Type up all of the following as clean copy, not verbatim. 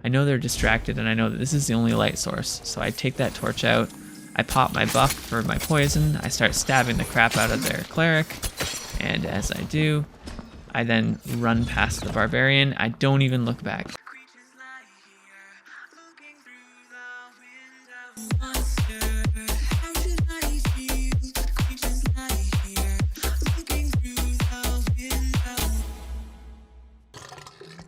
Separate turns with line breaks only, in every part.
I know they're distracted, and I know that this is the only light source, so I take that torch out, I pop my buff for my poison, I start stabbing the crap out of their cleric, and as I do, I then run past the barbarian. I don't even look back.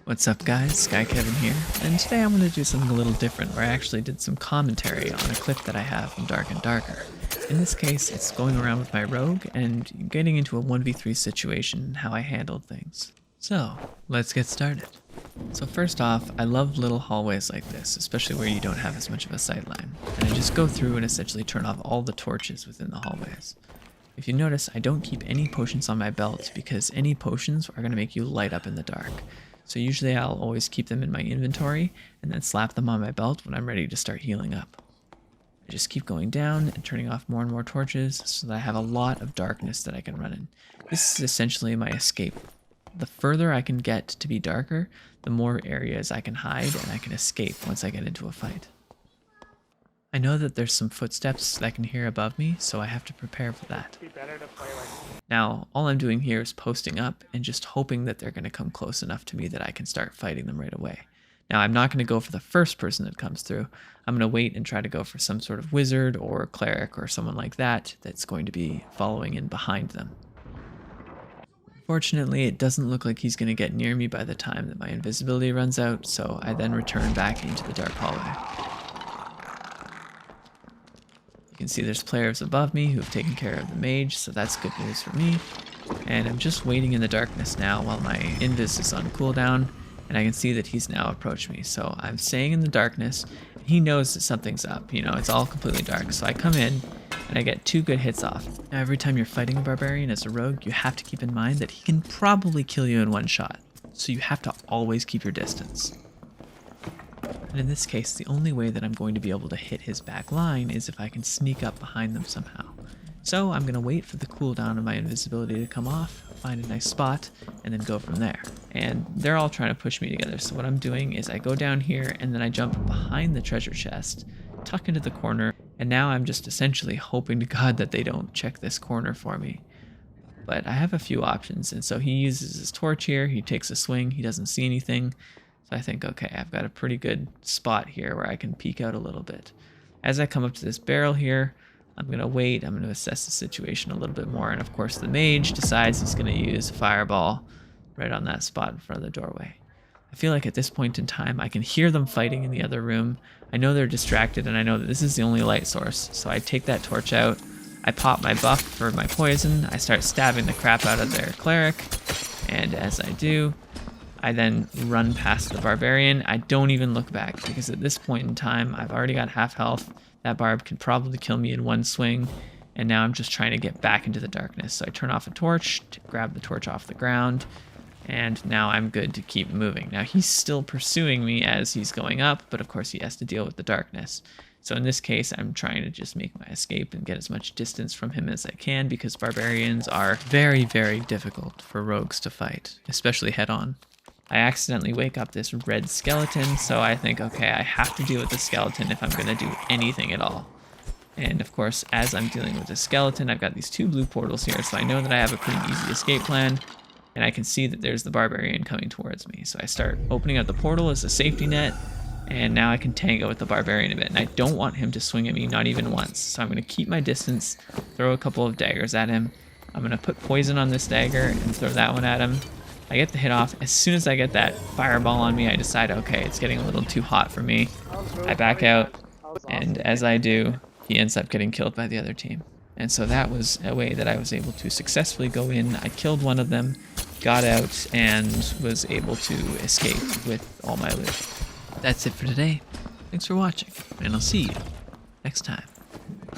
What's up guys, SkyKevin here, and today I'm going to do something a little different where I actually did some commentary on a clip that I have from Dark and Darker. In this case, it's going around with my rogue and getting into a 1v3 situation and how I handled things. So, let's get started. So first off, I love little hallways like this, especially where you don't have as much of a sightline, and I just go through and essentially turn off all the torches within the hallways. If you notice, I don't keep any potions on my belt because any potions are going to make you light up in the dark. So usually I'll always keep them in my inventory and then slap them on my belt when I'm ready to start healing up. I just keep going down and turning off more and more torches so that I have a lot of darkness that I can run in. This is essentially my escape. The further I can get to be darker, the more areas I can hide and I can escape once I get into a fight. I know that there's some footsteps that I can hear above me, so I have to prepare for that. Now, all I'm doing here is posting up and just hoping that they're going to come close enough to me that I can start fighting them right away. Now, I'm not going to go for the first person that comes through. I'm going to wait and try to go for some sort of wizard or cleric or someone like that that's going to be following in behind them. Fortunately, it doesn't look like he's going to get near me by the time that my invisibility runs out, so I then return back into the dark hallway. You can see there's players above me who've taken care of the mage, so that's good news for me. And I'm just waiting in the darkness now while my invis is on cooldown, and I can see that he's now approached me. So I'm staying in the darkness, and he knows that something's up. You know, it's all completely dark. So I come in, and I get 2 good hits off. Now, every time you're fighting a barbarian as a rogue, you have to keep in mind that he can probably kill you in one shot. So you have to always keep your distance. And in this case, the only way that I'm going to be able to hit his back line is if I can sneak up behind them somehow. So I'm going to wait for the cooldown of my invisibility to come off, find a nice spot, and then go from there. And they're all trying to push me together, so what I'm doing is I go down here and then I jump behind the treasure chest, tuck into the corner, and now I'm just essentially hoping to God that they don't check this corner for me. But I have a few options, and so he uses his torch here, he takes a swing, he doesn't see anything. I think, okay, I've got a pretty good spot here where I can peek out a little bit. As I come up to this barrel here, I'm going to wait, I'm going to assess the situation a little bit more, and of course the mage decides he's going to use Fireball right on that spot in front of the doorway. I feel like at this point in time, I can hear them fighting in the other room. I know they're distracted, and I know that this is the only light source, so I take that torch out, I pop my buff for my poison, I start stabbing the crap out of their cleric, and as I do, I then run past the barbarian. I don't even look back because at this point in time, I've already got half health. That barb can probably kill me in one swing. And now I'm just trying to get back into the darkness. So I turn off a torch to grab the torch off the ground. And now I'm good to keep moving. Now he's still pursuing me as he's going up, but of course he has to deal with the darkness. So in this case, I'm trying to just make my escape and get as much distance from him as I can because barbarians are very, very difficult for rogues to fight, especially head on. I accidentally wake up this red skeleton, so I think, okay, I have to deal with the skeleton if I'm going to do anything at all. And of course, as I'm dealing with the skeleton, I've got these 2 blue portals here, so I know that I have a pretty easy escape plan, and I can see that there's the barbarian coming towards me. So I start opening up the portal as a safety net, and now I can tango with the barbarian a bit, and I don't want him to swing at me, not even once. So I'm going to keep my distance, throw a couple of daggers at him. I'm going to put poison on this dagger and throw that one at him. I get the hit off. As soon as I get that fireball on me, I decide, okay, it's getting a little too hot for me. I back out, and as I do, he ends up getting killed by the other team. And so that was a way that I was able to successfully go in. I killed one of them, got out, and was able to escape with all my loot. That's it for today. Thanks for watching, and I'll see you next time.